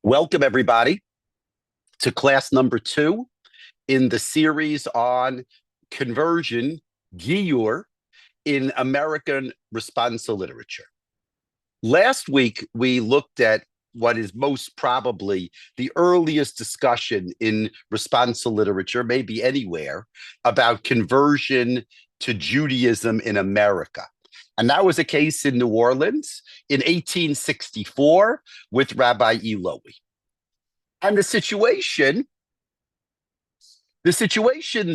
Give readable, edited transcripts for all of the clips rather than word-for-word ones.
Welcome, everybody, to class number 2 in the series on conversion, Giyur, in American Responsa literature. Last week, we looked at what is most probably the earliest discussion in Responsa literature, maybe anywhere, about conversion to Judaism in America. And that was a case in New Orleans in 1864 with Rabbi Eloy. And the situation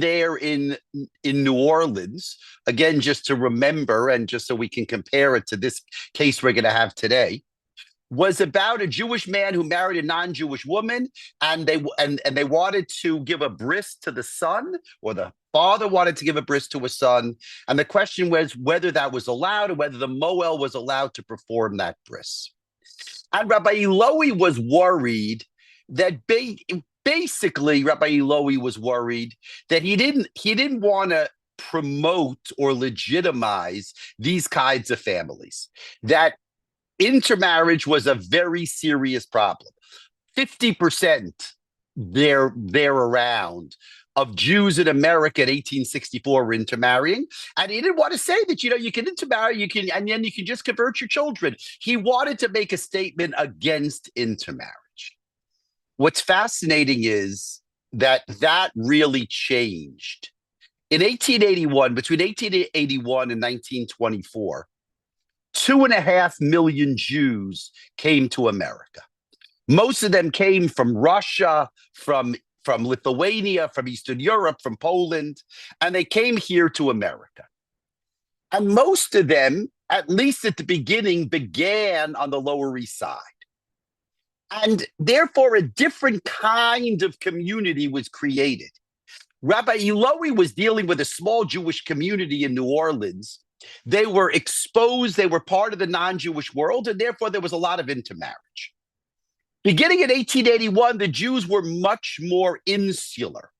there in New Orleans, again, just to remember and just so we can compare it to this case we're going to have today, was about a Jewish man who married a non-Jewish woman, and they wanted to give a bris to the son, or the father wanted to give a bris to a son, and the question was whether that was allowed or whether the Moel was allowed to perform that bris. And Rabbi Eloy was worried that basically Rabbi Eloy was worried that he didn't want to promote or legitimize these kinds of families, that intermarriage was a very serious problem. 50% there around of Jews in America in 1864 were intermarrying, and he didn't want to say that you can intermarry, and then you can just convert your children. He wanted to make a statement against intermarriage. What's fascinating is that really changed. In 1881, between 1881 and 1924, 2.5 million Jews came to America. Most of them came from Russia, from Lithuania, from Eastern Europe, from Poland, and they came here to America. And most of them, at least at the beginning, began on the Lower East Side. And therefore, a different kind of community was created. Rabbi Eloy was dealing with a small Jewish community in New Orleans. They were exposed, they were part of the non-Jewish world, and therefore there was a lot of intermarriage. Beginning in 1881, the Jews were much more insular.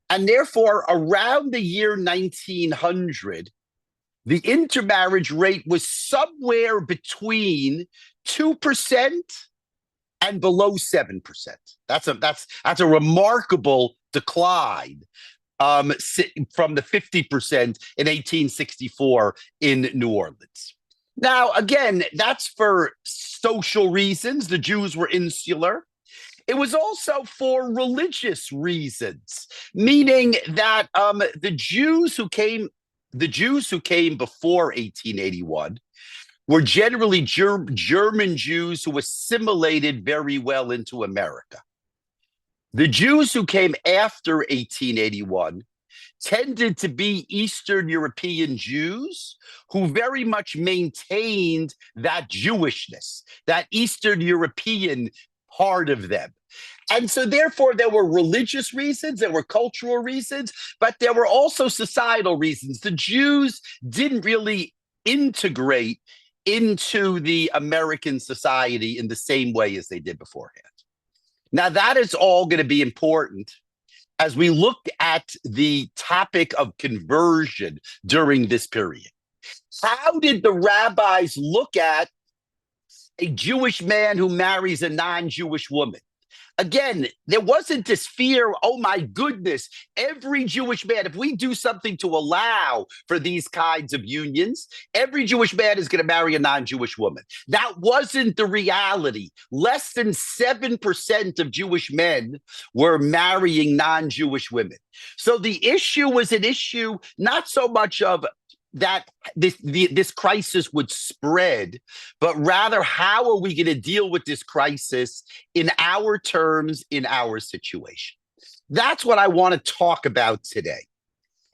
And therefore, around the year 1900, the intermarriage rate was somewhere between 2% and below 7%. That's a remarkable decline from the 50% in 1864 in New Orleans. Now, again, that's for social reasons. The Jews were insular. It was also for religious reasons, meaning that the Jews who came before 1881 were generally German Jews who assimilated very well into America. The Jews who came after 1881 tended to be Eastern European Jews who very much maintained that Jewishness, that Eastern European part of them. And so therefore there were religious reasons, there were cultural reasons, but there were also societal reasons. The Jews didn't really integrate into the American society in the same way as they did beforehand. Now, that is all going to be important as we look at the topic of conversion during this period. How did the rabbis look at a Jewish man who marries a non-Jewish woman? Again, there wasn't this fear, oh my goodness, every Jewish man, if we do something to allow for these kinds of unions, every Jewish man is going to marry a non-Jewish woman. That wasn't the reality. Less than 7% of Jewish men were marrying non-Jewish women. So the issue was an issue not so much of that this crisis would spread, but rather how are we going to deal with this crisis in our terms, in our situation? That's what I want to talk about today.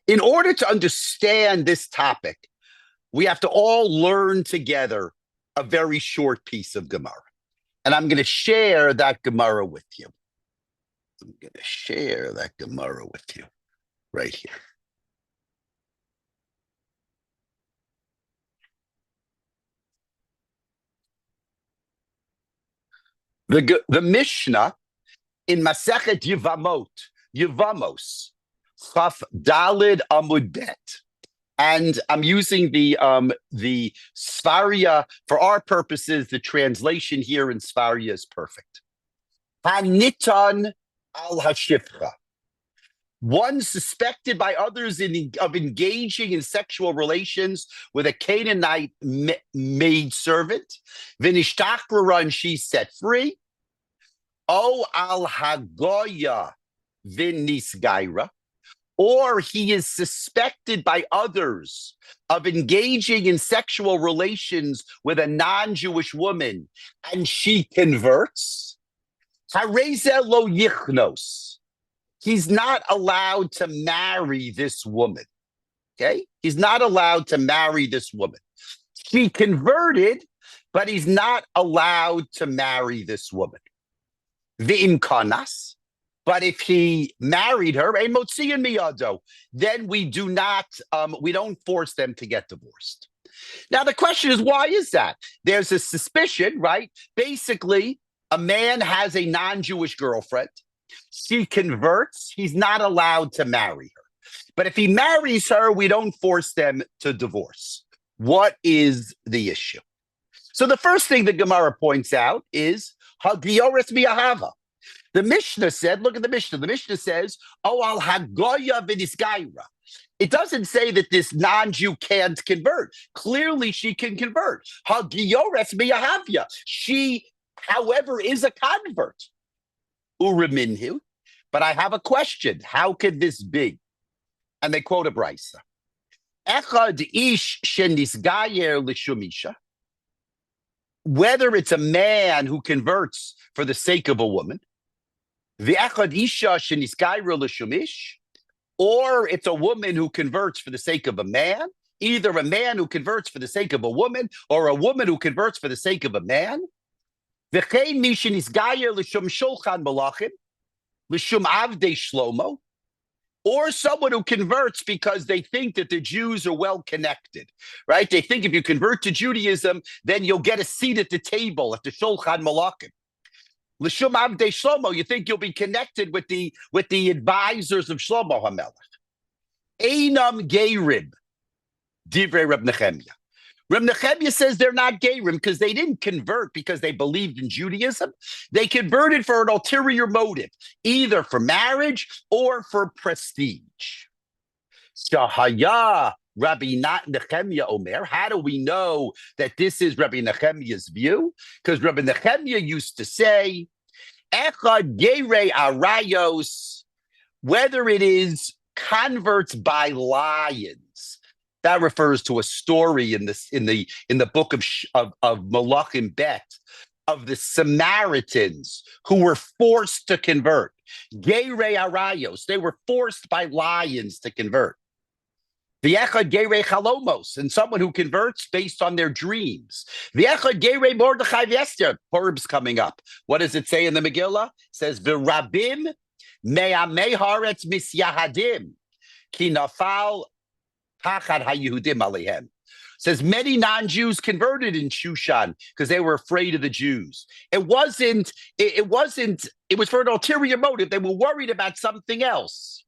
In order to understand this topic, we have to all learn together a very short piece of Gemara. And I'm going to share that Gemara with you. I'm going to share that Gemara with you right here. The Mishnah in Masechet Yevamos, Chaf Dalid Amud Bet, and I'm using the Svaria for our purposes. The translation here in Svaria is perfect. Hanitan al hashifcha. One suspected by others of engaging in sexual relations with a Canaanite maid servant. Vinishtachra, and she's set free. O al hagoya vinisgaira. Or he is suspected by others of engaging in sexual relations with a non-Jewish woman, and she converts. Hareze lo yichnos. He's not allowed to marry this woman. Okay? He's not allowed to marry this woman. She converted, but he's not allowed to marry this woman. V'im kanas. But if he married her, then we don't force them to get divorced. Now, the question is, why is that? There's a suspicion, right? Basically, a man has a non-Jewish girlfriend. She converts. He's not allowed to marry her. But if he marries her, we don't force them to divorce. What is the issue? So the first thing the Gemara points out is Hagioris mi'ahava. The Mishnah said, look at the Mishnah. The Mishnah says, oh, al hagoya v'nisgaira. It doesn't say that this non-Jew can't convert. Clearly, she can convert. Hagioris mi'ahavya. She, however, is a convert. Uraminhu. But I have a question. How could this be? And they quote a brisa. Echad ish shenisgayer l'shumisha. Whether it's a man who converts for the sake of a woman, v'echad isha shenisgayer l'shumish, or it's a woman who converts for the sake of a man, either a man who converts for the sake of a woman, or a woman who converts for the sake of a man. V'chein mi shenisgayer l'shum shulchan malachim, l'shum avdei shlomo, or someone who converts because they think that the Jews are well connected, right? They think if you convert to Judaism, then you'll get a seat at the table at the Shulchan Malachim. L'shum avdei Shlomo, you think you'll be connected with the advisors of Shlomo HaMelech. Einam geirim, divrei Reb Nechemya. Reb Nechemya says they're not geirim because they didn't convert because they believed in Judaism. They converted for an ulterior motive, either for marriage or for prestige. Shahaya Rabbi Nechemya Omer. How do we know that this is Rabbi Nechemya's view? Because Rabbi Nechemya used to say, Echad Gerei Arayos, whether it is converts by lions. That refers to a story in the book of Malachim Bet of the Samaritans who were forced to convert. Gerei Arayos, they were forced by lions to convert. V'echad gerei chalomos, and someone who converts based on their dreams. V'echad gerei Mordechai v'Esther, Purim's coming up. What does it say in the Megillah? It says, V'rabim me'amei haaretz misyahadim, ki nafal pachad haYehudim alehem. Says many non-Jews converted in Shushan because they were afraid of the Jews. It was for an ulterior motive. They were worried about something else.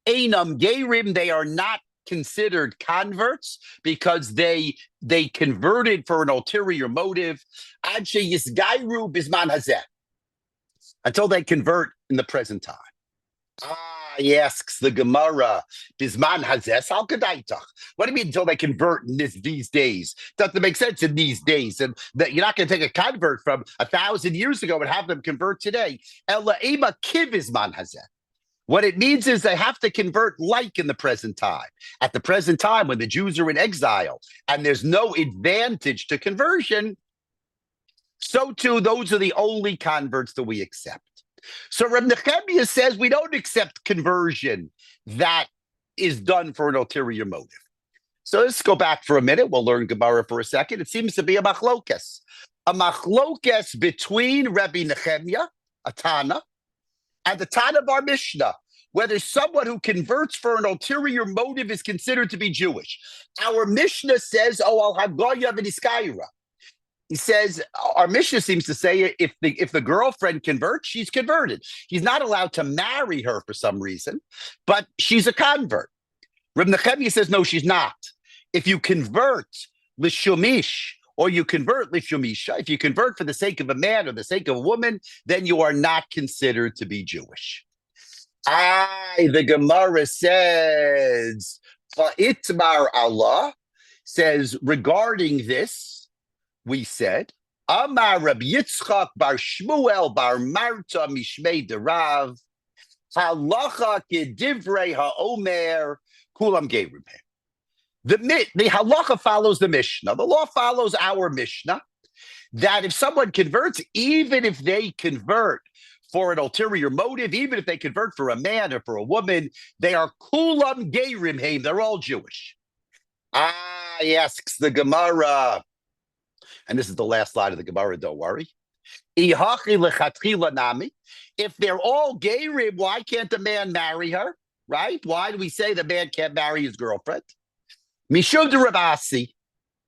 Einam geirim, they are not considered converts because they converted for an ulterior motive. Ad sheyisgairu bisman hazeh, until they convert in the present time. He asks the Gemara, bisman hazeh al kadaitach. What do you mean until they convert in these days? Doesn't make sense in these days, and that you're not going to take a convert from 1,000 years ago and have them convert today. Ela ema kiv bisman hazeh. What it means is they have to convert like in the present time. At the present time, when the Jews are in exile and there's no advantage to conversion, so too, those are the only converts that we accept. So Reb Nechemya says we don't accept conversion that is done for an ulterior motive. So let's go back for a minute. We'll learn Gemara for a second. It seems to be a machlokes between Rabbi Nechemya, a Tana, and the Tana of our Mishnah, whether someone who converts for an ulterior motive is considered to be Jewish. Our Mishnah says, oh, al hagoya v'niskaira. He says, our Mishnah seems to say if the girlfriend converts, she's converted. He's not allowed to marry her for some reason, but she's a convert. Reb Nechemya says, no, she's not. If you convert l'shumish or you convert lishumisha. If you convert for the sake of a man or the sake of a woman, then you are not considered to be Jewish. The Gemara says, Itmar Allah says regarding this, we said, Amar Rabbi Yitzchak bar Shmuel bar Marta mishmei derav halacha kedivrei haomer kulam gerim. The halacha follows the Mishnah. The law follows our Mishnah, that if someone converts, even if they convert for an ulterior motive, even if they convert for a man or for a woman, they are kulam gerim heim. They're all Jewish. Asks the Gemara, and this is the last line of the Gemara, don't worry. If they're all gerim, why can't the man marry her? Right? Why do we say the man can't marry his girlfriend? Mishum de Ravasi,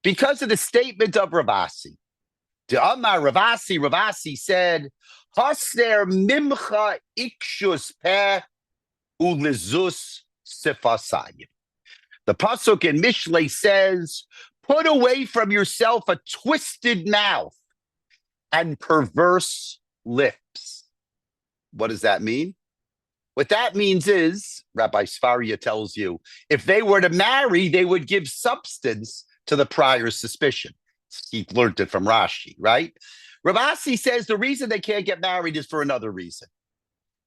because of the statement of Ravasi. De Amar Ravasi, Ravasi said, Haser mimcha ikshus peh ulizus sifasayim. The pasuk in Mishlei says, put away from yourself a twisted mouth and perverse lips. What does that mean? What that means is, Rabbi Sfaria tells you, if they were to marry, they would give substance to the prior suspicion. He learned it from Rashi, right? Ravasi says the reason they can't get married is for another reason.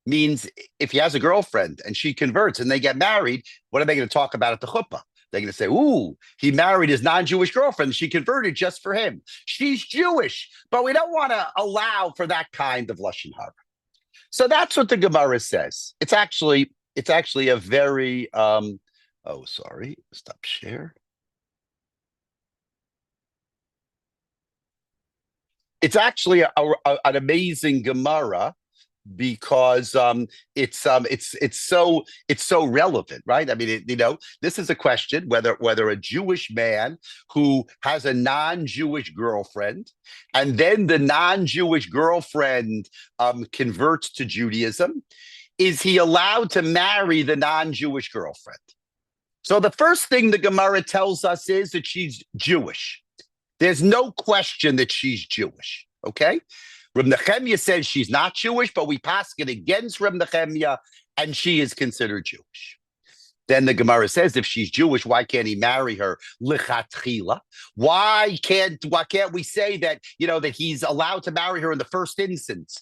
Means if he has a girlfriend and she converts and they get married, what are they going to talk about at the chuppah? They're going to say, ooh, he married his non-Jewish girlfriend. She converted just for him. She's Jewish, but we don't want to allow for that kind of lashon hara. So that's what the Gemara says. It's actually a very, stop share. It's actually an amazing Gemara because it's so relevant, right? I mean, this is a question whether a Jewish man who has a non-Jewish girlfriend and then the non-Jewish girlfriend converts to Judaism, is he allowed to marry the non-Jewish girlfriend? So the first thing the Gemara tells us is that she's Jewish. There's no question that she's Jewish, okay? Reb Nechemia says she's not Jewish, but we pass it against Reb Nechemia, and she is considered Jewish. Then the Gemara says, if she's Jewish, why can't he marry her lichatchila? Why can't we say that that he's allowed to marry her in the first instance,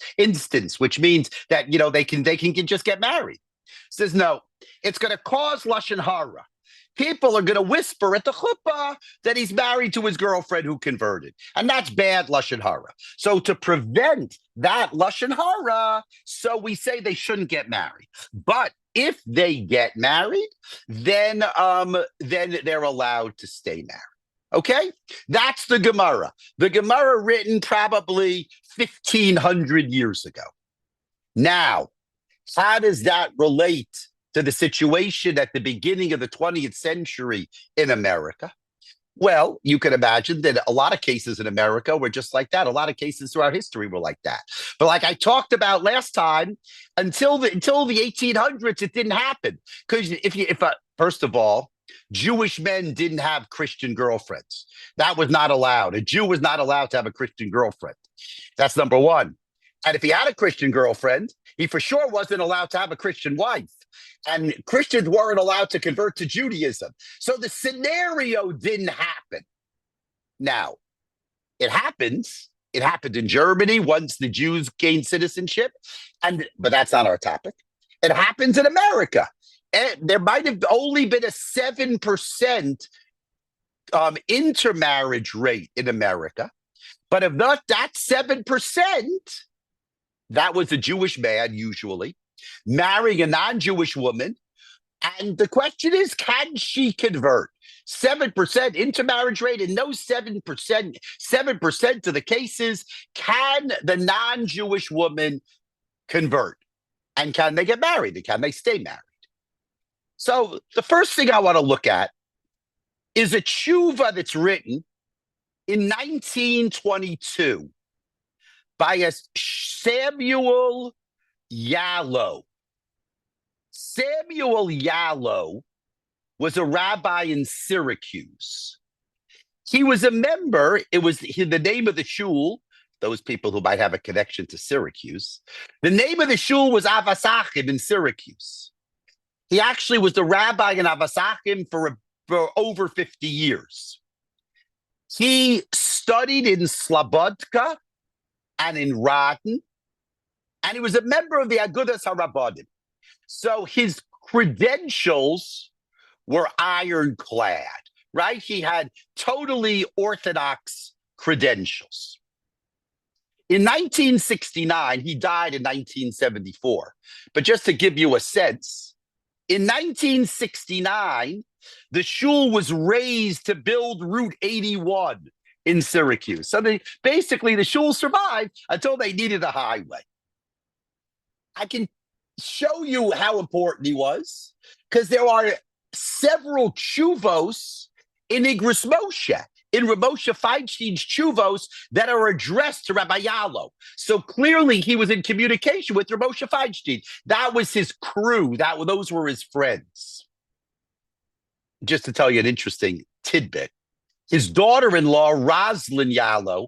which means that they can just get married? Says no, it's going to cause lashon hara. People are going to whisper at the chuppah that he's married to his girlfriend who converted. And that's bad lashon hara. So to prevent that lashon hara, so we say they shouldn't get married. But if they get married, then they're allowed to stay married. Okay? That's the Gemara. The Gemara written probably 1,500 years ago. Now, how does that relate to the situation at the beginning of the 20th century in America? Well, you can imagine that a lot of cases in America were just like that. A lot of cases throughout history were like that. But like I talked about last time, until the 1800s, it didn't happen. Because first of all, Jewish men didn't have Christian girlfriends. That was not allowed. A Jew was not allowed to have a Christian girlfriend. That's number one. And if he had a Christian girlfriend, he for sure wasn't allowed to have a Christian wife. And Christians weren't allowed to convert to Judaism. So the scenario didn't happen. Now, it happens. It happened in Germany once the Jews gained citizenship. But that's not our topic. It happens in America. And there might have only been a 7% intermarriage rate in America. But of that 7%, that was a Jewish man, usually, marrying a non-Jewish woman. And the question is, can she convert? 7% intermarriage rate, and those 7% of the cases, can the non-Jewish woman convert? And can they get married? And can they stay married? So the first thing I want to look at is a tshuva that's written in 1922 by a Samuel Yallo. Samuel Yallo was a rabbi in Syracuse. He was a member. The name of the shul. Those people who might have a connection to Syracuse. The name of the shul was Avasachim in Syracuse. He actually was the rabbi in Avasachim for over 50 years. He studied in Slobodka and in Radin, and he was a member of the Agudas HaRabbanim. So his credentials were ironclad, right? He had totally Orthodox credentials. In 1969, he died in 1974. But just to give you a sense, in 1969, the shul was raised to build Route 81 in Syracuse. So basically, the shul survived until they needed a highway. I can show you how important he was because there are several chuvos in Igros Moshe, in Ramosha Feinstein's chuvos that are addressed to Rabbi Yalo. So clearly he was in communication with Ramosha Feinstein. That was his crew. Those were his friends. Just to tell you an interesting tidbit, his daughter-in-law, Roslyn Yalo,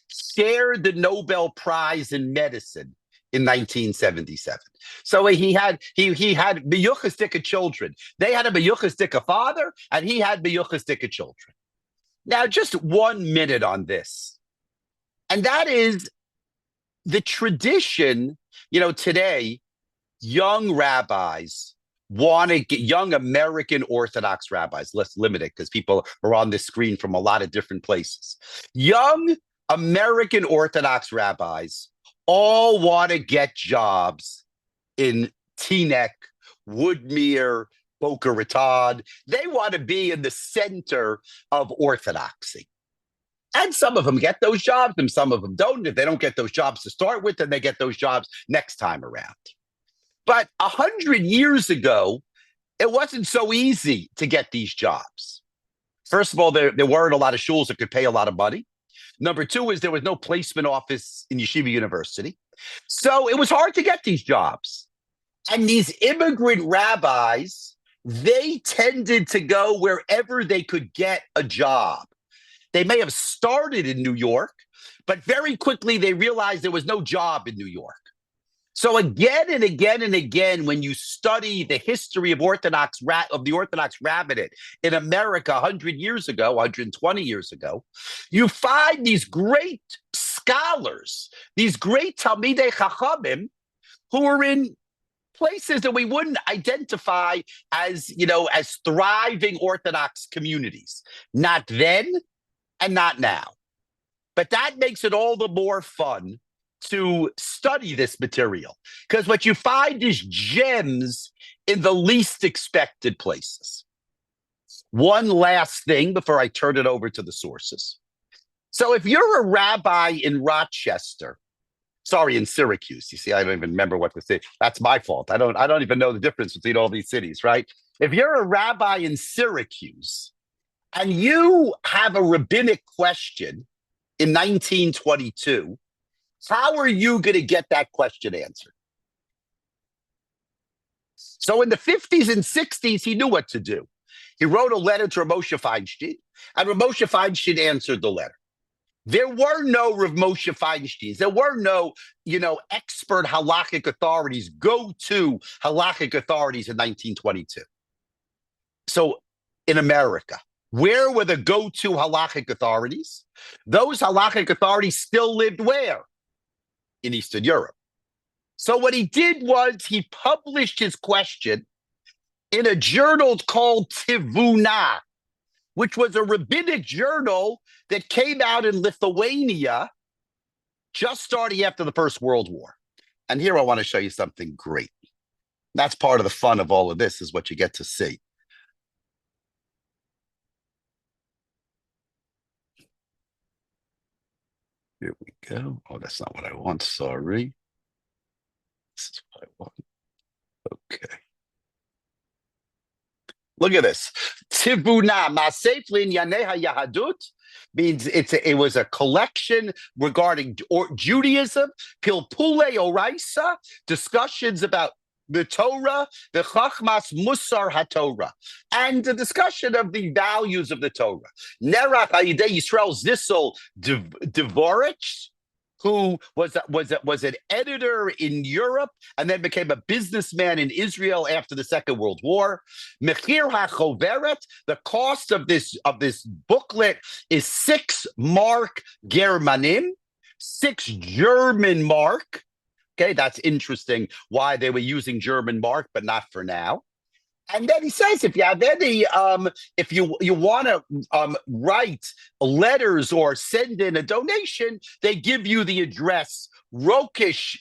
shared the Nobel Prize in Medicine in 1977. So he had meyuchastika children. They had a meyuchastika father, and he had meyuchastika children. Now, just 1 minute on this. And that is the tradition, today, young rabbis want to get young American Orthodox rabbis, less limited because people are on this screen from a lot of different places. Young American Orthodox rabbis all want to get jobs in Teaneck, Woodmere, Boca Raton. They want to be in the center of orthodoxy. And some of them get those jobs and some of them don't. If they don't get those jobs to start with, then they get those jobs next time around. But 100 years ago, it wasn't so easy to get these jobs. First of all, there weren't a lot of shuls that could pay a lot of money. Number two is there was no placement office in Yeshiva University. So it was hard to get these jobs. And these immigrant rabbis, they tended to go wherever they could get a job. They may have started in New York, but very quickly they realized there was no job in New York. So again and again and again, when you study the history of the Orthodox rabbinate in America 100 years ago, 120 years ago, you find these great scholars, these great Talmidei Chachamim, who are in places that we wouldn't identify as, as thriving Orthodox communities. Not then and not now. But that makes it all the more fun to study this material, because what you find is gems in the least expected places. One last thing before I turn it over to the sources. So if you're a rabbi in in Syracuse, you see, I don't even remember what to say. That's my fault. I don't even know the difference between all these cities, right? If you're a rabbi in Syracuse and you have a rabbinic question in 1922, how are you going to get that question answered? So in the 50s and 60s, he knew what to do. He wrote a letter to Ramosha Feinstein, and Ramosha Feinstein answered the letter. There were no Rav Moshe Feinsteins. There were no, expert halakhic authorities, go-to halakhic authorities in 1922. So in America, where were the go-to halakhic authorities? Those halakhic authorities still lived where? In Eastern Europe. So what he did was he published his question in a journal called Tivuna, which was a rabbinic journal that came out in Lithuania just starting after the First World War. And here I want to show you something great. That's part of the fun of all of this, is what you get to see. Here we go. Oh, that's not what I want. Sorry. This is what I want. Okay. Look at this. Tivuna Maseflin Yaneha Yahadut means it was a collection regarding Judaism, Pilpule Oraisa, discussions about the Torah, the Chachmas Musar HaTorah, and the discussion of the values of the Torah. Nerach Ayidei Yisrael Zissel Dvorich, who was an editor in Europe and then became a businessman in Israel after the Second World War. Mechir HaChoveret, the cost of this booklet is 6 mark Germanim, 6 German mark. Okay, that's interesting why they were using German mark, but not for now. And then he says, if you have any, if you want to write letters or send in a donation, they give you the address Rokish,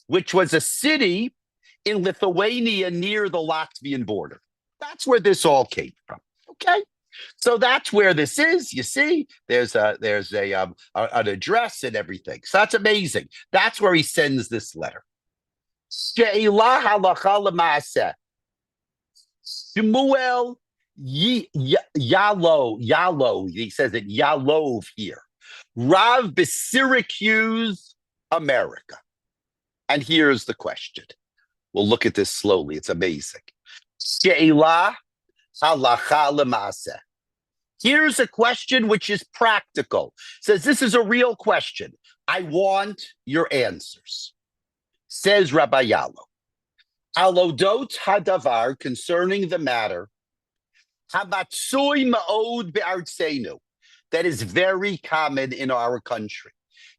which was a city in Lithuania near the Latvian border. That's where this all came from. Okay. So that's where this is. You see, there's an address and everything. So that's amazing. That's where he sends this letter. She'elah halacha l'maaseh. Shmuel Yalo. He says it Yalov here. Rav Syracuse, America. And here's the question. We'll look at this slowly. It's amazing. She'elah halacha l'maaseh. Here's a question which is practical. It says this is a real question. I want your answers. Says Rabbi Yalo. Alodot hadavar, concerning the matter, hamatsui ma'od be'artzenu, that is very common in our country.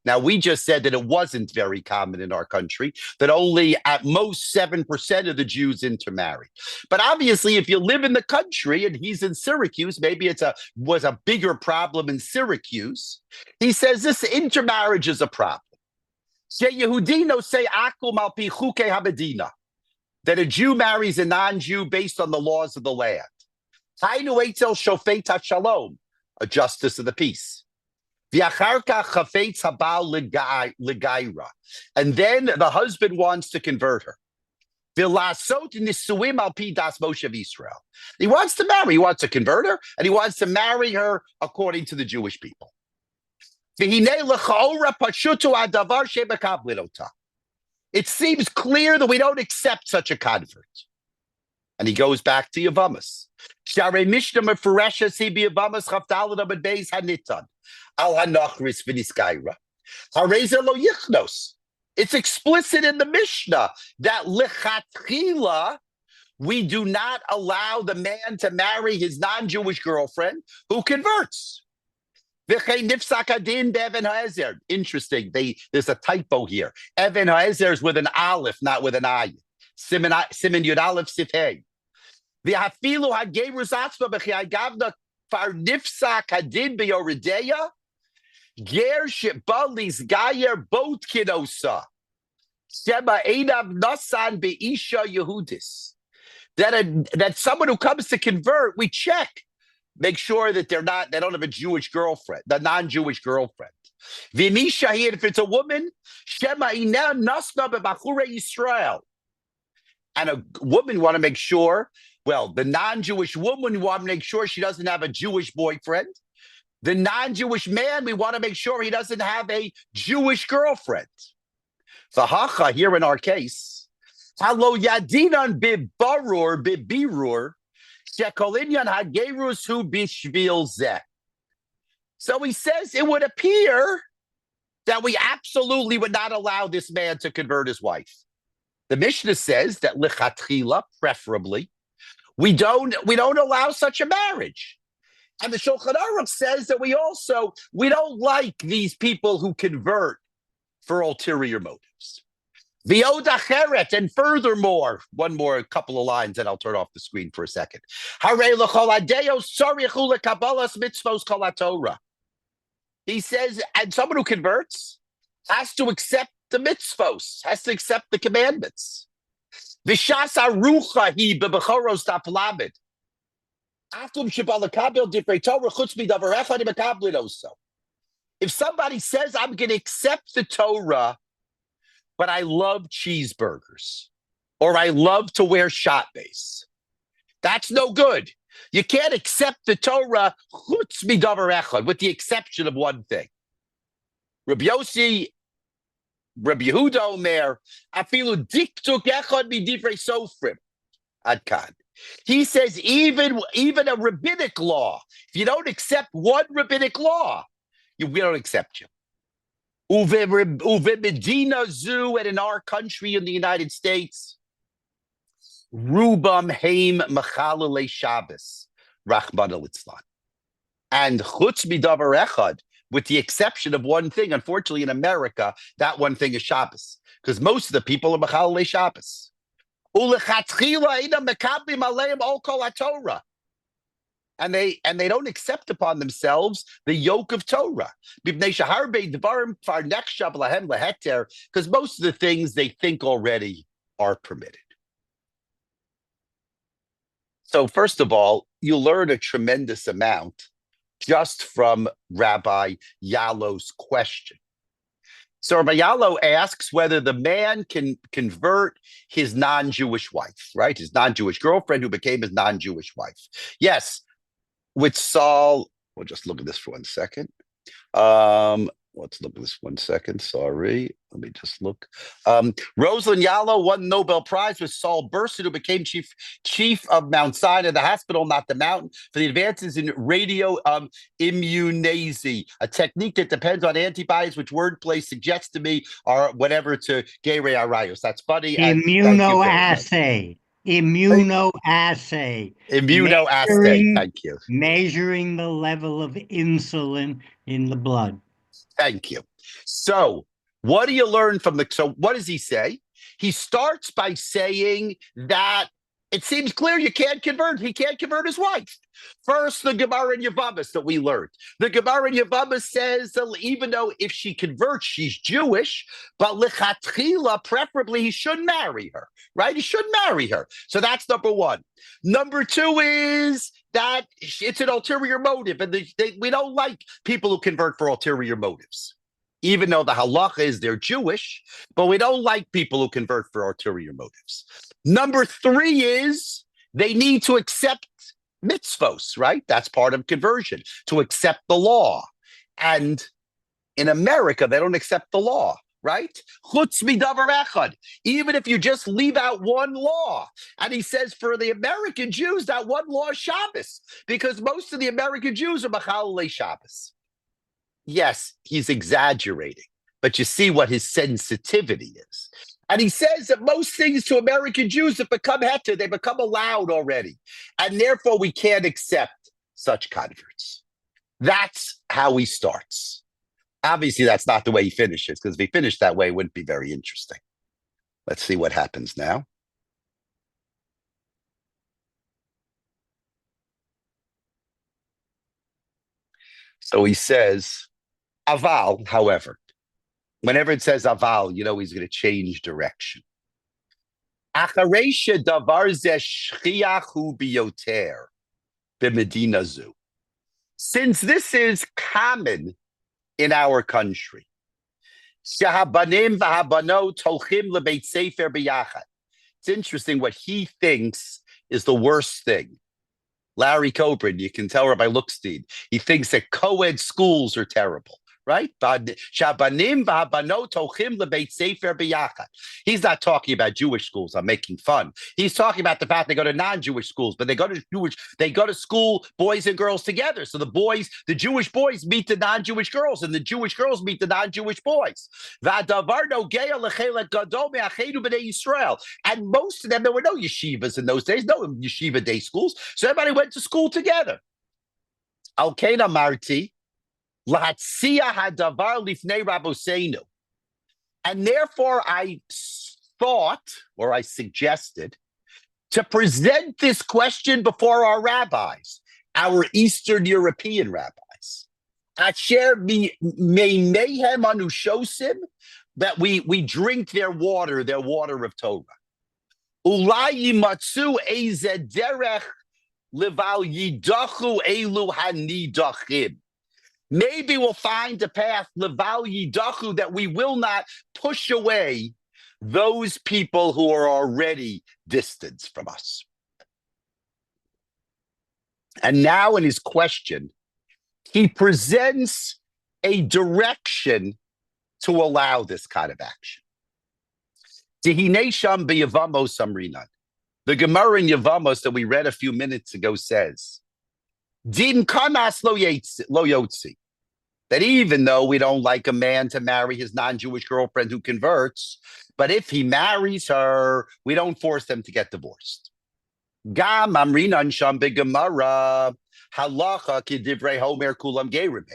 Now, we just said that it wasn't very common in our country, that only at most 7% of the Jews intermarry. But obviously, if you live in the country and he's in Syracuse, maybe was a bigger problem in Syracuse. He says this intermarriage is a problem. Yehudino say akum al pi chuke habedina, that a Jew marries a non-Jew based on the laws of the land. Hainu etzel shofet shalom, a justice of the peace. V'acharka chafetz habal legaira, and then the husband wants to convert her. V'lasot nisuim al pi das Moshe Yisrael. He wants to marry. He wants to convert her, and he wants to marry her according to the Jewish people. It seems clear that we don't accept such a convert. And he goes back to Yavamas. It's explicit in the Mishnah that lichatchila, we do not allow the man to marry his non-Jewish girlfriend who converts. Interesting. There's a typo here. Even Ha'ezer is with an aleph, not with an ayin. Siman Yud Aleph Sif Hey. V'hafilu hagerus atzma b'chayagavna far nifsak hadin b'yoredeya ger shitbalis gayer bot kinosa sheba einav nasan be'isha Yehudis. That someone who comes to convert, we check. Make sure that they don't have a Jewish girlfriend, the non-Jewish girlfriend. V'misha, if it's a woman, shema ina nasna b'bachure Yisrael. And a woman want to make sure, the non-Jewish woman want to make sure she doesn't have a Jewish boyfriend. The non-Jewish man, we want to make sure he doesn't have a Jewish girlfriend. The hacha here in our case, halo yadinan bibirur. So he says it would appear that we absolutely would not allow this man to convert his wife. The Mishnah says that lichatchila, preferably, we don't allow such a marriage. And the Shulchan Aruch says that we don't like these people who convert for ulterior motives. V'odacheret, and furthermore, one more couple of lines, and I'll turn off the screen for a second. He says, and someone who converts has to accept the mitzvos, has to accept the commandments. V'shas arucha hi bebechoros taplamid. Akum shebalakabil divrei Torah chutz midavar echad imakablin oso. If somebody says, I'm going to accept the Torah, but I love cheeseburgers, or I love to wear shatnez, that's no good. You can't accept the Torah chutz midavar echad, with the exception of one thing. Rabbi Yossi Rabbi Yehuda Omer, afilu diktuk echad midivrei sofrim. Adkan. He says even a rabbinic law, if you don't accept one rabbinic law, we don't accept you. Uve Medina Zu, and in our country, in the United States, Rubam Haim Machalale Shabbos, Rahman al and Chutz Midavar Echad, with the exception of one thing. Unfortunately, in America, that one thing is Shabbos, because most of the people are Machalale Shabbos. And they don't accept upon themselves the yoke of Torah. Because most of the things they think already are permitted. So first of all, you learn a tremendous amount just from Rabbi Yallow's question. So Rabbi Yallow asks whether the man can convert his non-Jewish wife, right? His non-Jewish girlfriend who became his non-Jewish wife. Yes, with Saul, we'll just look at this for 1 second. Let's look at this 1 second. Sorry. Let me just look. Rosalind Yallow won the Nobel Prize with Saul Burson, who became chief of Mount Sinai, the hospital, not the mountain, for the advances in radio immunazy, a technique that depends on antibodies, which wordplay suggests to me are whatever to gay ray arayos. That's funny. And thank you very much. Immunoassay. Immunoassay. Thank you. Measuring the level of insulin in the blood. Thank you. So, what do you learn from so what does he say? He starts by saying that it seems clear he can't convert his wife. First, the Gemara in Yevamos that we learned. The Gemara in Yevamos says that even though if she converts, she's Jewish, but lichatchila, preferably he shouldn't marry her, right? He shouldn't marry her. So that's number one. Number two is that it's an ulterior motive, and we don't like people who convert for ulterior motives. Even though the halacha is they're Jewish, but we don't like people who convert for ulterior motives. Number three is they need to accept mitzvos, right? That's part of conversion, to accept the law. And in America, they don't accept the law, right? Chutz midavar echad. Even if you just leave out one law. And he says for the American Jews, that one law is Shabbos, because most of the American Jews are Machalei Shabbos. Yes, he's exaggerating, but you see what his sensitivity is. And he says that most things to American Jews have become heter, they become allowed already. And therefore, we can't accept such converts. That's how he starts. Obviously, that's not the way he finishes, because if he finished that way, it wouldn't be very interesting. Let's see what happens now. So he says, Aval, however, whenever it says Aval, you know he's going to change direction. Achareisha davar zeh shchiach hu biyoter b'medina zu. Since this is common in our country, shehabanim v'habanot holchim lebeit sefer b'yachad. It's interesting what he thinks is the worst thing. Larry Coburn, you can tell Rabbi Lookstein, he thinks that co-ed schools are terrible, right? He's not talking about Jewish schools. I'm making fun. He's talking about the fact they go to non-Jewish schools, but they go to school, boys and girls together. So the Jewish boys meet the non-Jewish girls, and the Jewish girls meet the non-Jewish boys. And most of them, there were no yeshivas in those days, no yeshiva day schools. So everybody went to school together. Al-Kena Marti. And therefore, I thought, or I suggested, to present this question before our rabbis, our Eastern European rabbis. Asher meimehem anushosim, that we drink their water of Torah. Ulai yimatzu ezed derech leval yidachu elu hanidachim. Maybe we'll find a path, leval yidachu, that we will not push away those people who are already distant from us. And now in his question, he presents a direction to allow this kind of action. Dihinesham b'Yavamos samrinan. The Gemara in Yavamos that we read a few minutes ago says, Din kanas lo yotzi. That even though we don't like a man to marry his non-Jewish girlfriend who converts, but if he marries her, we don't force them to get divorced. Gam amrinan sham begemara halacha kidivrei homer kulam gerime.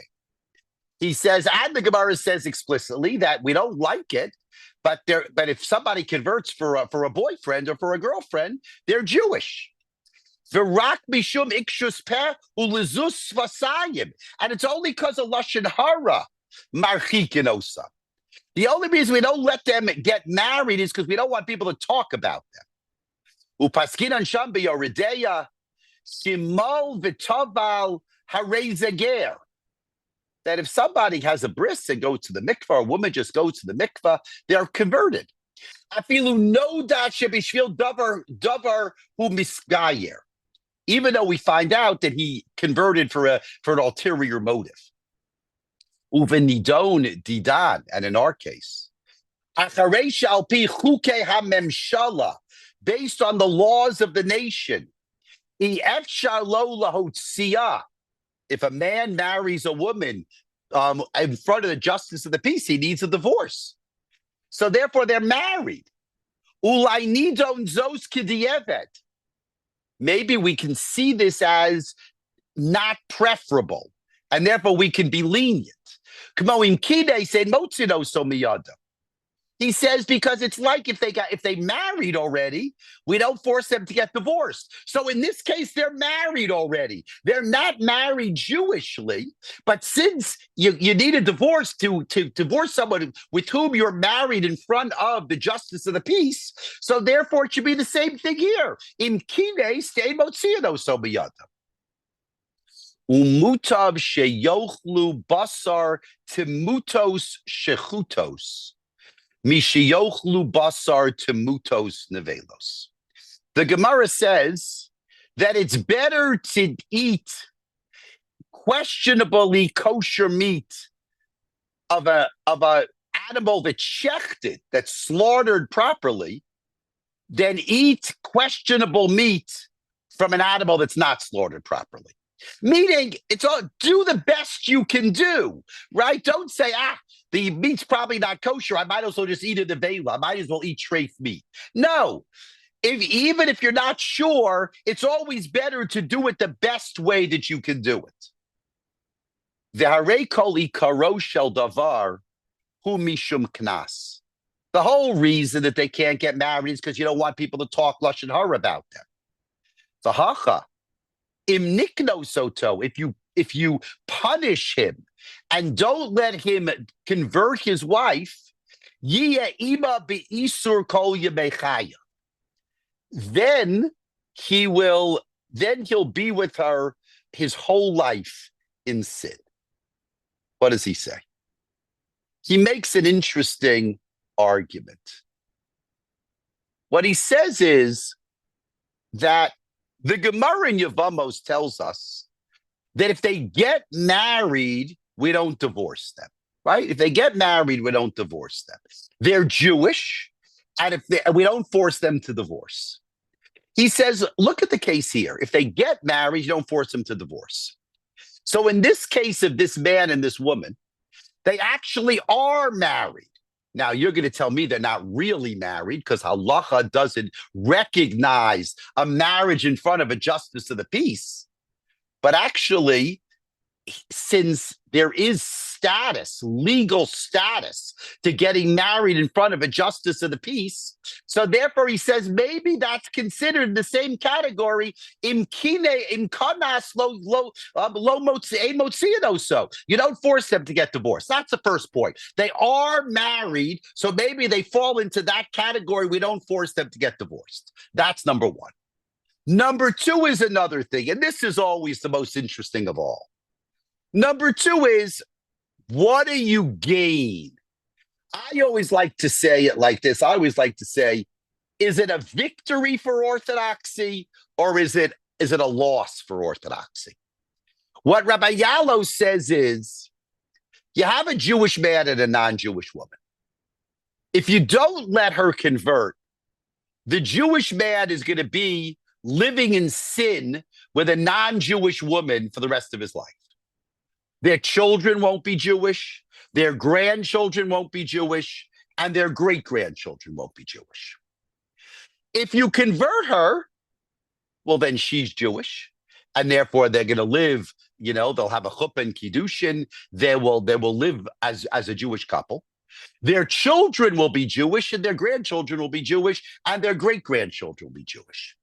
He says, and the Gemara says explicitly that we don't like it, but if somebody converts for a boyfriend or for a girlfriend, they're Jewish. V'rak mishum ikshus peh ulezus vasayim, and it's only because of lashon hara marchikin osa. The only reason we don't let them get married is because we don't want people to talk about them. Upaskinan sham b'yoredeya simol v'toval harezeger. That if somebody has a bris and goes to the mikvah, a woman just goes to the mikvah, they're converted. Afilu no dat shebishvil davar hu misgayer. Even though we find out that he converted for an ulterior motive. Uvenidon didan, and in our case, acharesh al pi chuke hamemshala, based on the laws of the nation, efshar lo lahotziyah. If a man marries a woman in front of the justice of the peace, he needs a divorce. So therefore, they're married. Ulai nidon zos k'di'evet. Maybe we can see this as not preferable, and therefore we can be lenient. He says because it's like if they married already, we don't force them to get divorced. So in this case, they're married already. They're not married Jewishly, but since you need a divorce to divorce someone with whom you're married in front of the justice of the peace, so therefore it should be the same thing here. In kine stay motziano so biyada. Umutav sheyochlu basar timutos shechutos. Mishiyochlu basar temutos nevelos. The Gemara says that it's better to eat questionably kosher meat of a animal that's shechted, that's slaughtered properly, than eat questionable meat from an animal that's not slaughtered properly. Meaning, it's all do the best you can do, right? Don't say, the meat's probably not kosher. I might as well just eat it in the vela. I might as well eat treif meat. No. Even if you're not sure, it's always better to do it the best way that you can do it. The whole reason that they can't get married is because you don't want people to talk lashon hara about them. V'hacha im nikno soto, if you punish him and don't let him convert his wife, then he'll be with her his whole life in sin. What does he say? He makes an interesting argument. What he says is that the Gemara in Yevamos tells us that if they get married, we don't divorce them, right? If they get married, we don't divorce them. They're Jewish, and we don't force them to divorce. He says, look at the case here. If they get married, you don't force them to divorce. So in this case of this man and this woman, they actually are married. Now, you're going to tell me they're not really married because halacha doesn't recognize a marriage in front of a justice of the peace. But actually, since there is status, legal status to getting married in front of a justice of the peace, so therefore he says maybe that's considered the same category in kanas lo motziano. So you don't force them to get divorced. That's the first point. They are married, so maybe they fall into that category. We don't force them to get divorced. That's number one. Number two is another thing, and this is always the most interesting of all. Number two is, what do you gain? I always like to say it like this. I always like to say, is it a victory for Orthodoxy or is it a loss for Orthodoxy? What Rabbi Yallo says is You have a Jewish man and a non-Jewish woman. If you don't let her convert, the Jewish man is going to be living in sin with a non-Jewish woman for the rest of his life. Their children won't be Jewish, their grandchildren won't be Jewish, and their great-grandchildren won't be Jewish. If you convert her, well, then she's Jewish, and therefore they're going to live, they'll have a chuppah and kiddushin. They will live as a Jewish couple. Their children will be Jewish, and their grandchildren will be Jewish, and their great-grandchildren will be Jewish.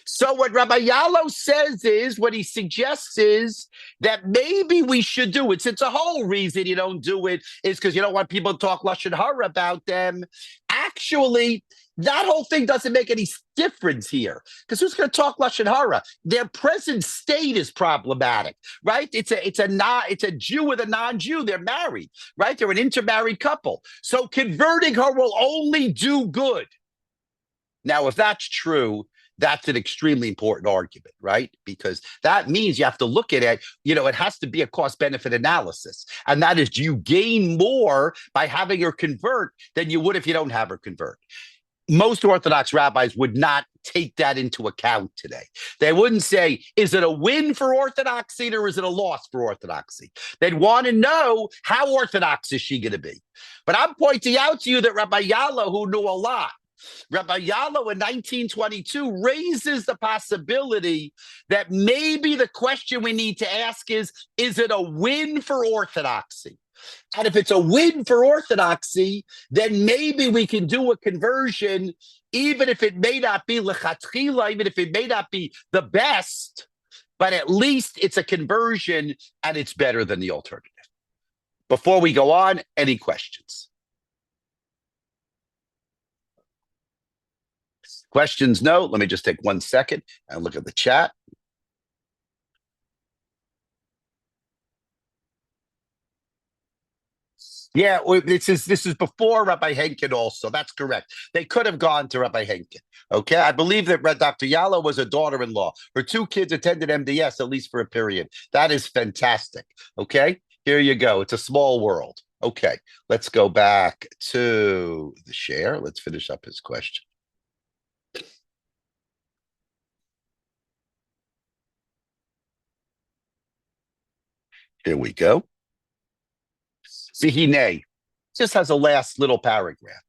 So what Rabbi Yallo says is, what he suggests is that maybe we should do it. Since the whole reason you don't do it is because you don't want people to talk Lashon Hara about them. Actually, that whole thing doesn't make any difference here, because who's going to talk Lashon Hara? Their present state is problematic, right? It's a Jew with a non-Jew. They're married, right? They're an intermarried couple. So converting her will only do good. Now, if that's true, that's an extremely important argument, right? Because that means you have to look at it, it has to be a cost-benefit analysis. And that is, do you gain more by having her convert than you would if you don't have her convert? Most Orthodox rabbis would not take that into account today. They wouldn't say, is it a win for Orthodoxy or is it a loss for Orthodoxy? They'd want to know, how Orthodox is she going to be? But I'm pointing out to you that Rabbi Yallo, who knew a lot, Rabbi Yallo in 1922 raises the possibility that maybe the question we need to ask is it a win for Orthodoxy? And if it's a win for Orthodoxy, then maybe we can do a conversion, even if it may not be lechatchila, even if it may not be the best, but at least it's a conversion and it's better than the alternative. Before we go on, any questions? Questions? No. Let me just take 1 second and look at the chat. Yeah, this is before Rabbi Henkin also. That's correct. They could have gone to Rabbi Henkin. Okay, I believe that Dr. Yallo was a daughter-in-law. Her 2 kids attended MDS, at least for a period. That is fantastic. Okay, here you go. It's a small world. Okay, let's go back to the share. Let's finish up his question. Here we go. Vihine just has a last little paragraph.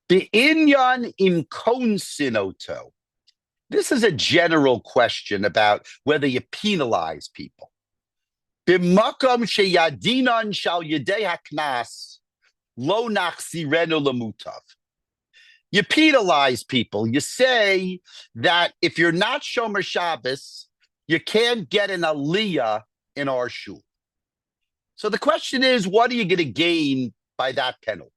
Be'inyan im konsinoto. This is a general question about whether you penalize people. B'makom sheyadinan shal yedei haknas lo nachzirenu lemutav. You penalize people. You say that if you're not Shomer Shabbos, you can't get an aliyah in our shul. So the question is, what are you going to gain by that penalty?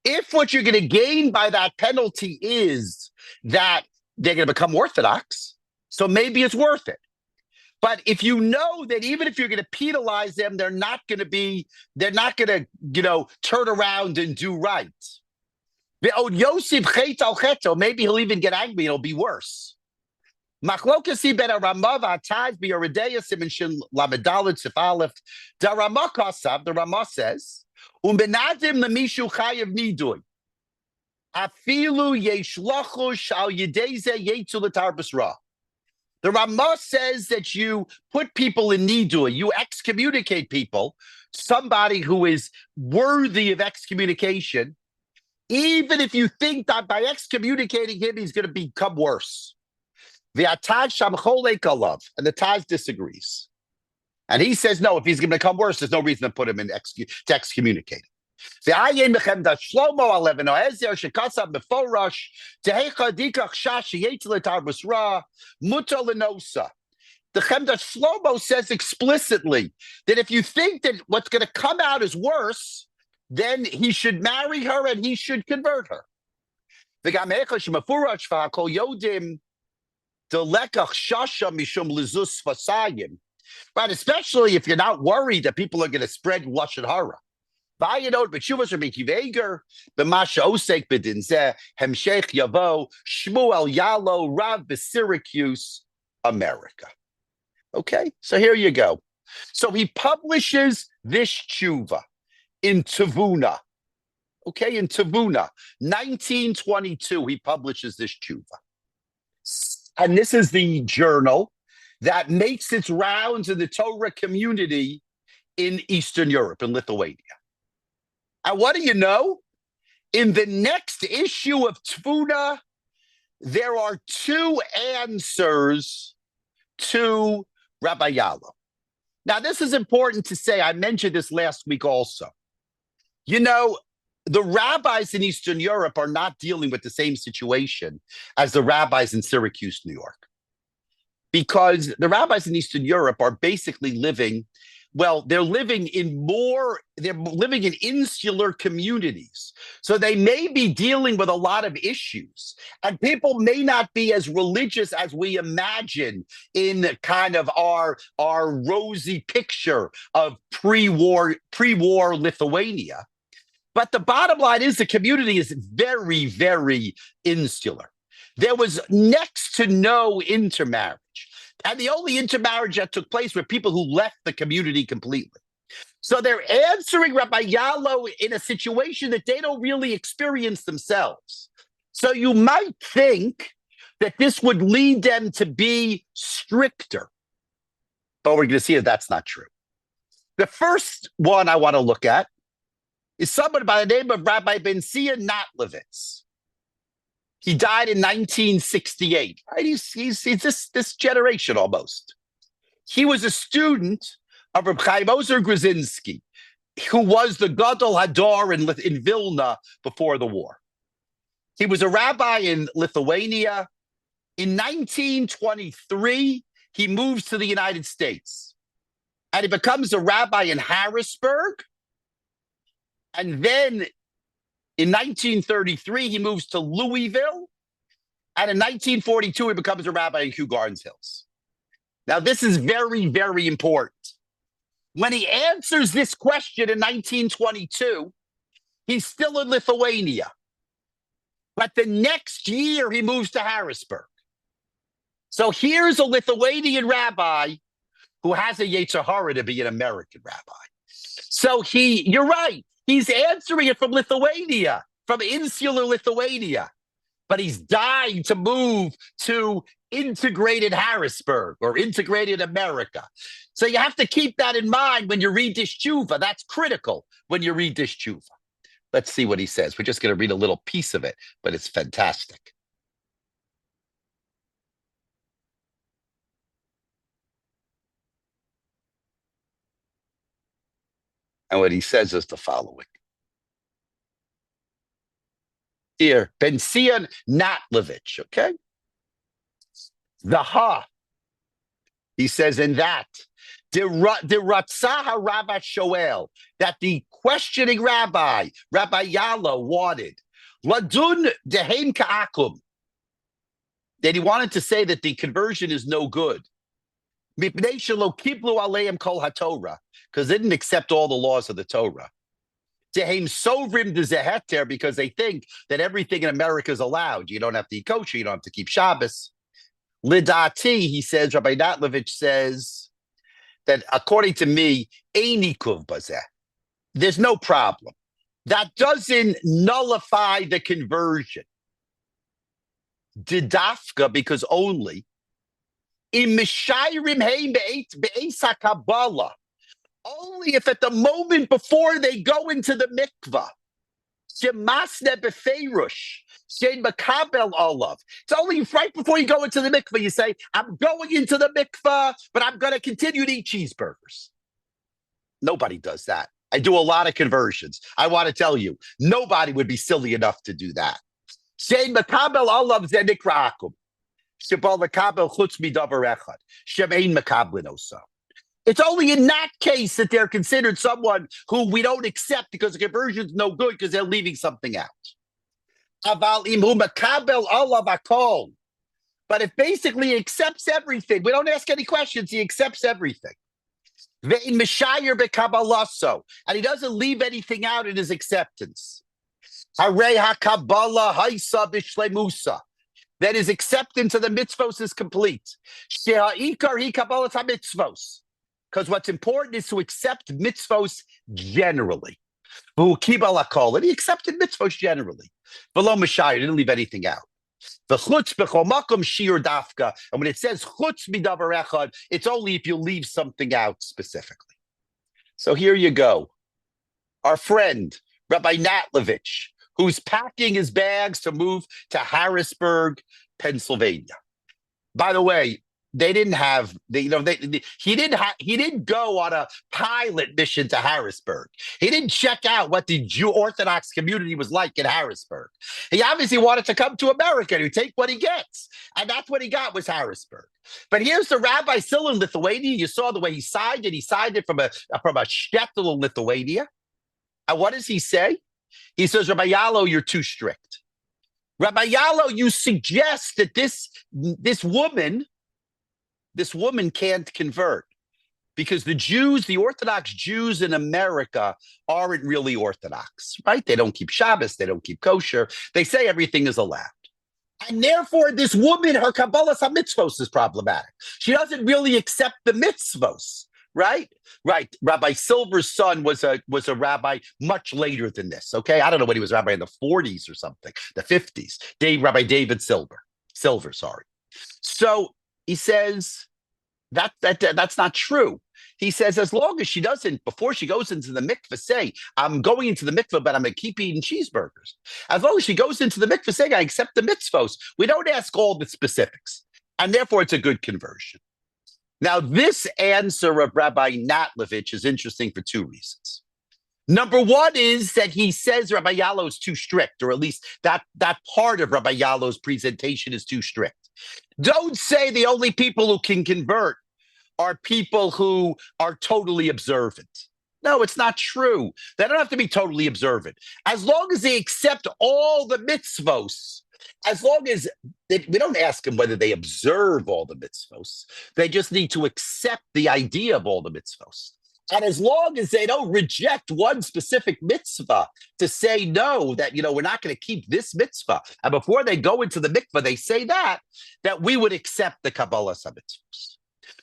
If what you're going to gain by that penalty is that they're going to become Orthodox, so maybe it's worth it. But if you know that even if you're going to penalize them, they're not going to, turn around and do right. Maybe he'll even get angry. It'll be worse. Machlokasi ben Rama v'Ataz b'Yoredeya Siman Shin Lamedalit Sif Aleph. The Rama Kasav, the Rama says, Benadim lemishu chayav nidui. Afilu yeshlochu shal yedeze yetzu l'tar b'sra. The Rama says that you put people in nidui, you excommunicate people, somebody who is worthy of excommunication, even if you think that by excommunicating him, he's going to become worse. The Ataz Shamcholek Alav, and the Taz disagrees. And he says, no, if he's going to become worse, there's no reason to put him in to excommunicate him. The Ayin Mechem da Shlomo Alevin Oezer Shekasav Beforosh Tehecha Dikach Shash Yetziletar Basra Muta Lenosa. The Chemda Shlomo says explicitly that if you think that what's going to come out is worse, then he should marry her and he should convert her. The Gamecha Shemafurash V'Hakol Yodim. Right, especially if you're not worried that people are going to spread Lashon Hara. Shmuel Yallo, Rav Syracuse, America. Okay, so here you go. So he publishes this tshuva in Tavuna. Okay, in Tavuna, 1922, he publishes this tshuva. And this is the journal that makes its rounds in the Torah community in Eastern Europe, in Lithuania. And what do you know? In the next issue of Tavuna, there are two answers to Rabbi Yalo. Now, this is important to say. I mentioned this last week also. You know, the rabbis in Eastern Europe are not dealing with the same situation as the rabbis in Syracuse, New York. Because the rabbis in Eastern Europe are basically living, well, they're living in insular communities. So they may be dealing with a lot of issues. And people may not be as religious as we imagine in kind of our rosy picture of pre-war Lithuania. But the bottom line is the community is very, very insular. There was next to no intermarriage. And the only intermarriage that took place were people who left the community completely. So they're answering Rabbi Yalo in a situation that they don't really experience themselves. So you might think that this would lead them to be stricter. But we're going to see that that's not true. The first one I want to look at is someone by the name of Rabbi Bensia Notlevitz. He died in 1968. Right? He's this generation almost. He was a student of Reb Chaim Ozer Grzinski, who was the Gadol Hador in Vilna before the war. He was a rabbi in Lithuania. In 1923, he moves to the United States. And he becomes a rabbi in Harrisburg. And then in 1933, he moves to Louisville. And in 1942, he becomes a rabbi in Kew Gardens Hills. Now, this is very, very important. When he answers this question in 1922, he's still in Lithuania. But the next year, he moves to Harrisburg. So here's a Lithuanian rabbi who has a Yetzer Hara to be an American rabbi. So you're right. He's answering it from Lithuania, from insular Lithuania, but he's dying to move to integrated Harrisburg or integrated America. So you have to keep that in mind when you read this tshuva. That's critical when you read this tshuva. Let's see what he says. We're just going to read a little piece of it, but it's fantastic. And what he says is the following. Here, Bensia Notlevitz, okay? The ha. He says in that, the Ratzah Rabbi Shoel, that the questioning rabbi, Rabbi Yalo, wanted, Ladun dehem ka'akum, that he wanted to say that the conversion is no good. Mipnei shelo kiblu aleim kol haTorah, because they didn't accept all the laws of the Torah. Dehem sovrim de zeheter, because they think that everything in America is allowed. You don't have to eat kosher, you don't have to keep Shabbos. Lidati, he says, Rabbi Notlevitz says that according to me, einikuv bazeh, there's no problem. That doesn't nullify the conversion. Didafka, because only in mishayrim heim be'esa kabbalah, only if at the moment before they go into the mikvah, shemasne befeirush, shein makabel olav. It's only right before you go into the mikvah, you say, I'm going into the mikvah, but I'm going to continue to eat cheeseburgers. Nobody does that. I do a lot of conversions. I want to tell you, nobody would be silly enough to do that. Shein makabel olav ze nikra akum. Shebal makabel chutz midavar echad. Shemein makablin osa. It's only in that case that they're considered someone who we don't accept because the conversion is no good because they're leaving something out. But if basically he accepts everything, we don't ask any questions, he accepts everything. And he doesn't leave anything out in his acceptance. Then his acceptance of the mitzvos is complete. Because Because what's important is to accept mitzvos generally. Who kibbal hakol, and he accepted mitzvos generally. V'lo mishayir, he didn't leave anything out. The chutz b'chol makom shiur dafka, and when it says chutz midavar echad, it's only if you leave something out specifically. So here you go. Our friend, Rabbi Natlovich, who's packing his bags to move to Harrisburg, Pennsylvania. By the way, they didn't have, he didn't go on a pilot mission to Harrisburg. He didn't check out what the Jew Orthodox community was like in Harrisburg. He obviously wanted to come to America to take what he gets. And that's what he got was Harrisburg. But here's the rabbi still in Lithuania. You saw the way he signed it. He signed it from a shtetl in Lithuania. And what does he say? He says, Rabbi Yalo, you're too strict. Rabbi Yalo, you suggest that this woman can't convert because the Orthodox Jews in America aren't really Orthodox, right? They don't keep Shabbos, they don't keep kosher. They say everything is allowed. And therefore, this woman, her Kabbalas HaMitzvos is problematic. She doesn't really accept the mitzvos, right? Right. Rabbi Silver's son was a rabbi much later than this, okay? I don't know when he was a rabbi in the 40s or something, the 50s. Rabbi David Silver, sorry. So he says that's not true. He says as long as she doesn't, before she goes into the mikveh, say, I'm going into the mikveh, but I'm going to keep eating cheeseburgers. As long as she goes into the mikveh saying, I accept the mitzvos, we don't ask all the specifics. And therefore, it's a good conversion. Now, this answer of Rabbi Natlovich is interesting for two reasons. Number one is that he says Rabbi Yalo is too strict, or at least that part of Rabbi Yalo's presentation is too strict. Don't say the only people who can convert are people who are totally observant. No, it's not true. They don't have to be totally observant. As long as they accept all the mitzvos, as long as we don't ask them whether they observe all the mitzvos, they just need to accept the idea of all the mitzvos. And as long as they don't reject one specific mitzvah to say no, that, we're not going to keep this mitzvah. And before they go into the mikvah, they say that we would accept the Kabbalas HaMitzvos.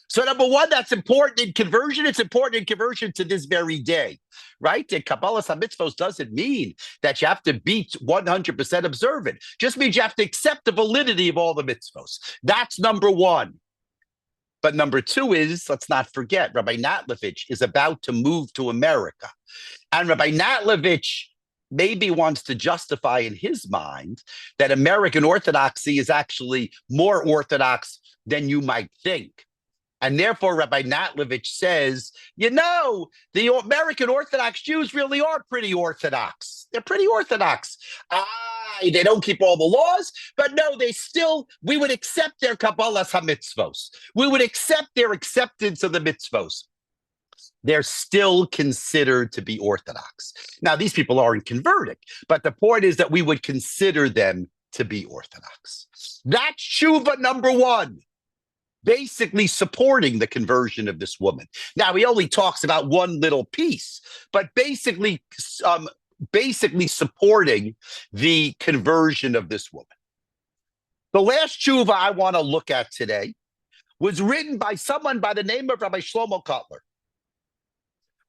So number one, that's important in conversion. It's important in conversion to this very day, right? And Kabbalas HaMitzvos doesn't mean that you have to be 100% observant. Just means you have to accept the validity of all the mitzvos. That's number one. But number two is, let's not forget, Rabbi Natlovich is about to move to America. And Rabbi Natlovich maybe wants to justify in his mind that American Orthodoxy is actually more Orthodox than you might think. And therefore, Rabbi Natlovich says, the American Orthodox Jews really are pretty Orthodox. They're pretty Orthodox. They don't keep all the laws, but no, we would accept their Kabbalas HaMitzvos. We would accept their acceptance of the mitzvos. They're still considered to be Orthodox. Now, these people aren't converting, but the point is that we would consider them to be Orthodox. That's tshuva number one. Basically supporting the conversion of this woman. Now, he only talks about one little piece, but basically supporting the conversion of this woman. The last tshuva I want to look at today was written by someone by the name of Rabbi Shlomo Kotler.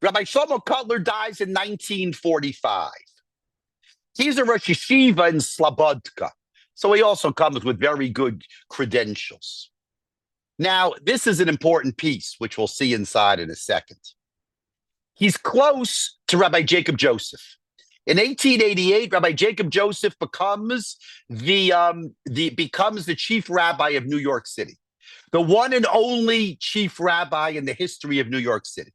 Rabbi Shlomo Kotler dies in 1945. He's a Rosh Yeshiva in Slobodka, so he also comes with very good credentials. Now, this is an important piece, which we'll see inside in a second. He's close to Rabbi Jacob Joseph. In 1888, Rabbi Jacob Joseph becomes the chief rabbi of New York City, the one and only chief rabbi in the history of New York City.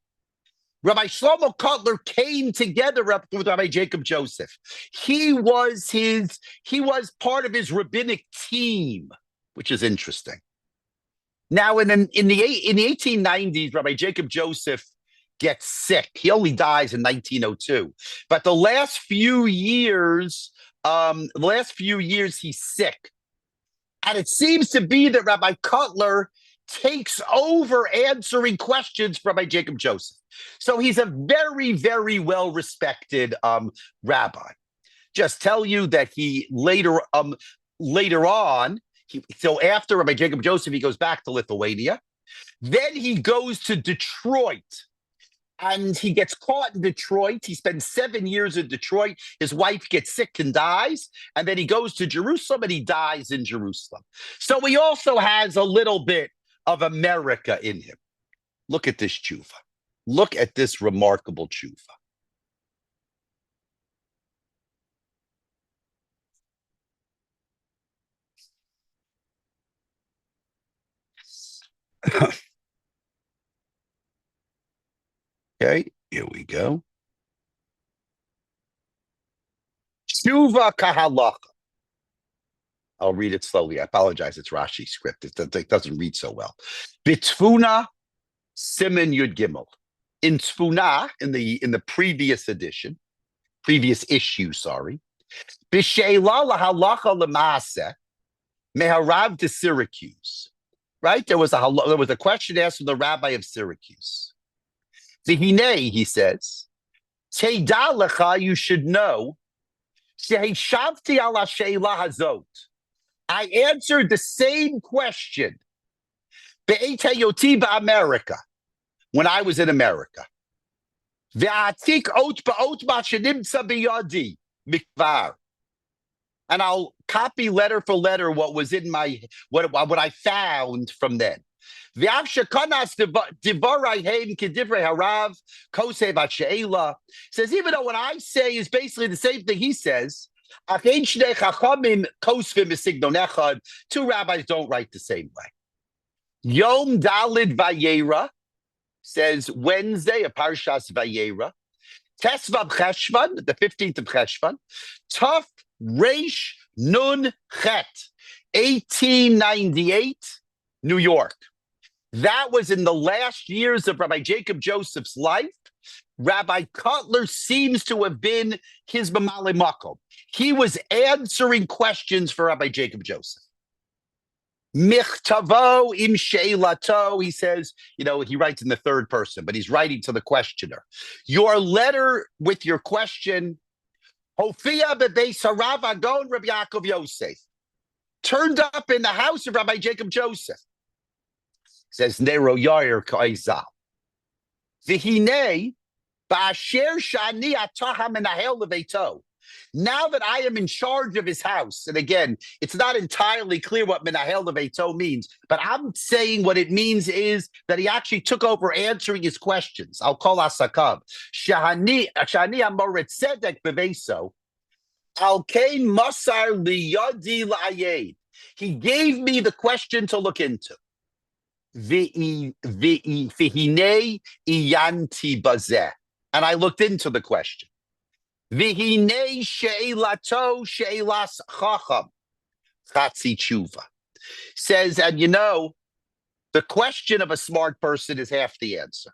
Rabbi Shlomo Kotler came together with Rabbi Jacob Joseph. He was part of his rabbinic team, which is interesting. Now, in the 1890s, Rabbi Jacob Joseph gets sick. He only dies in 1902. But the last few years, he's sick. And it seems to be that Rabbi Kotler takes over answering questions from Rabbi Jacob Joseph. So he's a very, very well-respected rabbi. Just tell you that he later on, so after Rabbi Jacob Joseph, he goes back to Lithuania. Then he goes to Detroit and he gets caught in Detroit. He spends 7 years in Detroit. His wife gets sick and dies. And then he goes to Jerusalem and he dies in Jerusalem. So he also has a little bit of America in him. Look at this tshuva. Look at this remarkable tshuva. Okay, here we go. Tshuva kahalacha. I'll read it slowly. I apologize. It's Rashi script. It doesn't read so well. Bitfuna siman yud gimel. In Tfuna, in the previous edition, previous issue, sorry. B'sheila lahalacha l'maaseh meharav to Syracuse. Right? There was a question asked from the rabbi of Syracuse. V'hinei, he says, Teida lecha, you should know, shehishavti ala sheila hazot. I answered the same question be'etei yoti ba'America, when I was in America. Ve'atik ot ba'ot ma'shenimtza biyadi mikvar. And I'll copy letter for letter what was in my what I found from then. Says even though what I say is basically the same thing he says, two rabbis don't write the same way. Yom Dalid Vayera says Wednesday, a Parshas Vayera. Tesvav Cheshvan, the 15th of Cheshvan. Tuf Reish Nun Chet, 1898, New York. That was in the last years of Rabbi Jacob Joseph's life. Rabbi Cutler seems to have been his Mamale Makom. He was answering questions for Rabbi Jacob Joseph. Michtavo im sheilato, he says, he writes in the third person, but he's writing to the questioner. Your letter with your question, Hofia bebeis harav agon Rabbi Yaakov Yosef, turned up in the house of Rabbi Jacob Joseph. Says Nero Yair Kaizal. Vihine ba'asher shani ataha menahel leveito. Now that I am in charge of his house, and again, it's not entirely clear what menahel leveito means, but I'm saying what it means is that he actually took over answering his questions. I'll call asakav. Shani amoret tzedek beveso. Al kain masar liyadi la'ayed. He gave me the question to look into. Vihine iyanti bazeh. And I looked into the question. Vihine she'elato she'elas chacham. Chatzi tshuva. Says, and the question of a smart person is half the answer.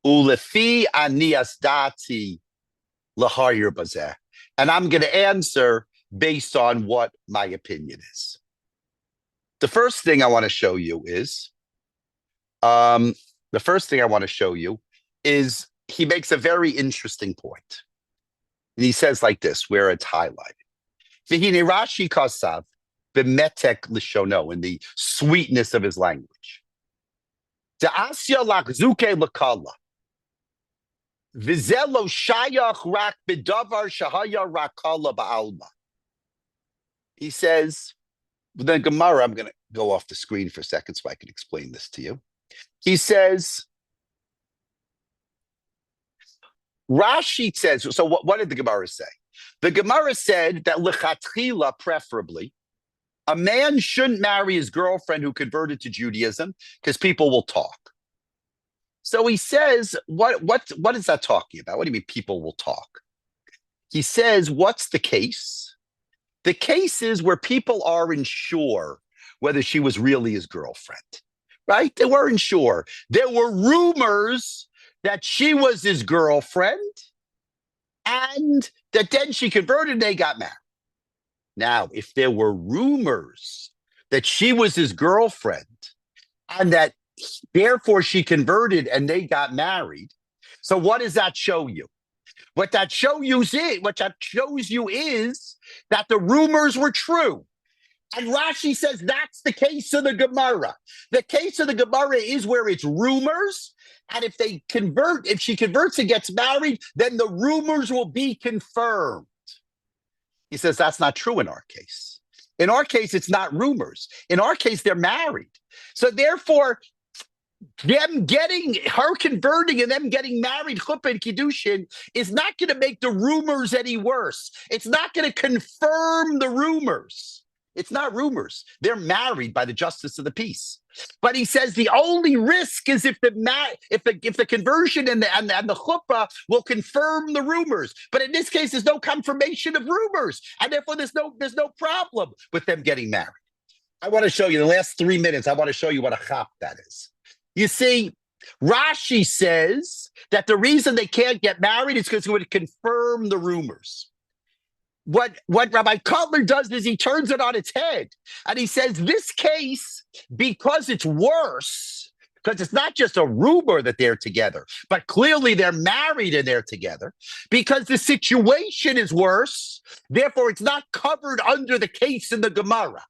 Ulefi anias dati lahayir bazeh. And I'm going to answer based on what my opinion is. The first thing I want to show you is, he makes a very interesting point. And he says like this, where it's highlighted. V'hine Rashi kasav b'metek lishono, in the sweetness of his language. Da'asya lachzuke l'kala. V'zelo shayach rak b'davar shahaya rakala ba'alma. He says, the Gemara, I'm going to go off the screen for a second so I can explain this to you. He says, Rashi says, so what did the Gemara say? The Gemara said that lechatchila, preferably, a man shouldn't marry his girlfriend who converted to Judaism because people will talk. So he says, what is that talking about? What do you mean people will talk? He says, what's the case? The case is where people aren't sure whether she was really his girlfriend, right? They weren't sure. There were rumors that she was his girlfriend and that then she converted and they got married. Now, if there were rumors that she was his girlfriend and that therefore she converted and they got married, so what does that show you? What that shows you is that the rumors were true. And Rashi says that's the case of the Gemara. The case of the Gemara is where it's rumors. And if she converts and gets married, then the rumors will be confirmed. He says that's not true in our case. In our case, it's not rumors. In our case, they're married. So therefore, her converting and them getting married, chuppah and kiddushin, is not going to make the rumors any worse. It's not going to confirm the rumors. It's not rumors. They're married by the justice of the peace. But he says the only risk is if the conversion and the chuppah will confirm the rumors. But in this case, there's no confirmation of rumors, and therefore there's no problem with them getting married. I want to show you the last 3 minutes. I want to show you what a chap that is. You see, Rashi says that the reason they can't get married is because it would confirm the rumors. What Rabbi Kotler does is he turns it on its head, and he says this case, because it's worse, because it's not just a rumor that they're together, but clearly they're married and they're together, because the situation is worse, therefore it's not covered under the case in the Gemara,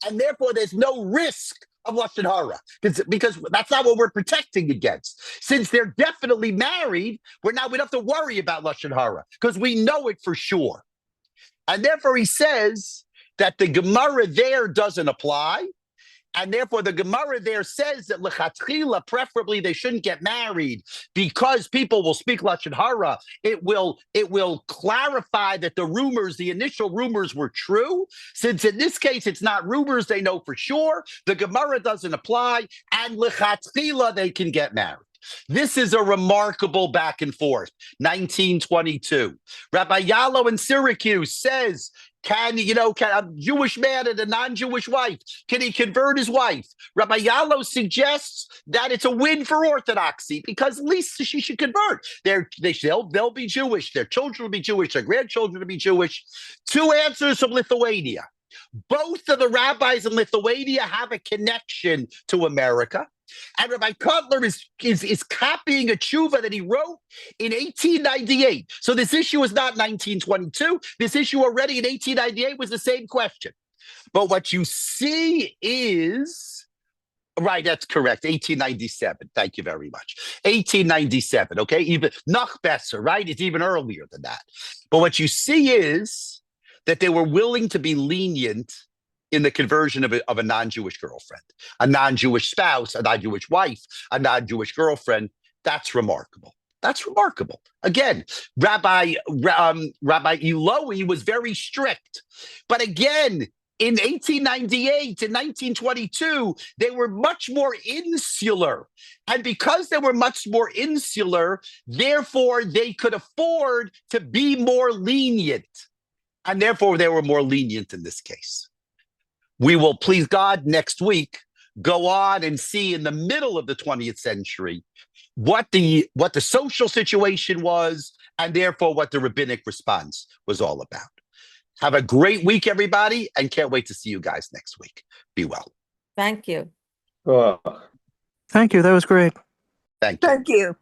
and therefore there's no risk of Lashon Hara, because that's not what we're protecting against. Since they're definitely married, we don't have to worry about Lashon Hara, because we know it for sure. And therefore, he says that the Gemara there doesn't apply. And therefore, the Gemara there says that lechatchila, preferably they shouldn't get married because people will speak Lashon Hara. It will clarify that the initial rumors were true. Since in this case, it's not rumors, they know for sure. The Gemara doesn't apply. And lechatchila, they can get married. This is a remarkable back and forth. 1922. Rabbi Yalo in Syracuse says, can a Jewish man and a non-Jewish wife, can he convert his wife? Rabbi Yalo suggests that it's a win for Orthodoxy because at least she should convert. They'll be Jewish. Their children will be Jewish. Their grandchildren will be Jewish. 2 answers from Lithuania. Both of the rabbis in Lithuania have a connection to America. And Rabbi Kotler is copying a tshuva that he wrote in 1898. So this issue is not 1922. This issue already in 1898 was the same question. But what you see is, right, that's correct, 1897. Thank you very much. 1897, okay? Even noch besser, right? It's even earlier than that. But what you see is that they were willing to be lenient in the conversion of a non-Jewish girlfriend, a non-Jewish spouse, a non-Jewish wife, a non-Jewish girlfriend. That's remarkable. That's remarkable. Again, Rabbi Eloi was very strict. But again, in 1898 and 1922, they were much more insular. And because they were much more insular, therefore they could afford to be more lenient. And therefore they were more lenient in this case. We will, please God, next week go on and see in the middle of the 20th century what the social situation was, and therefore what the rabbinic response was all about. Have a great week, everybody, and can't wait to see you guys next week. Be well. Thank you. Thank you. That was great. Thank you. Thank you.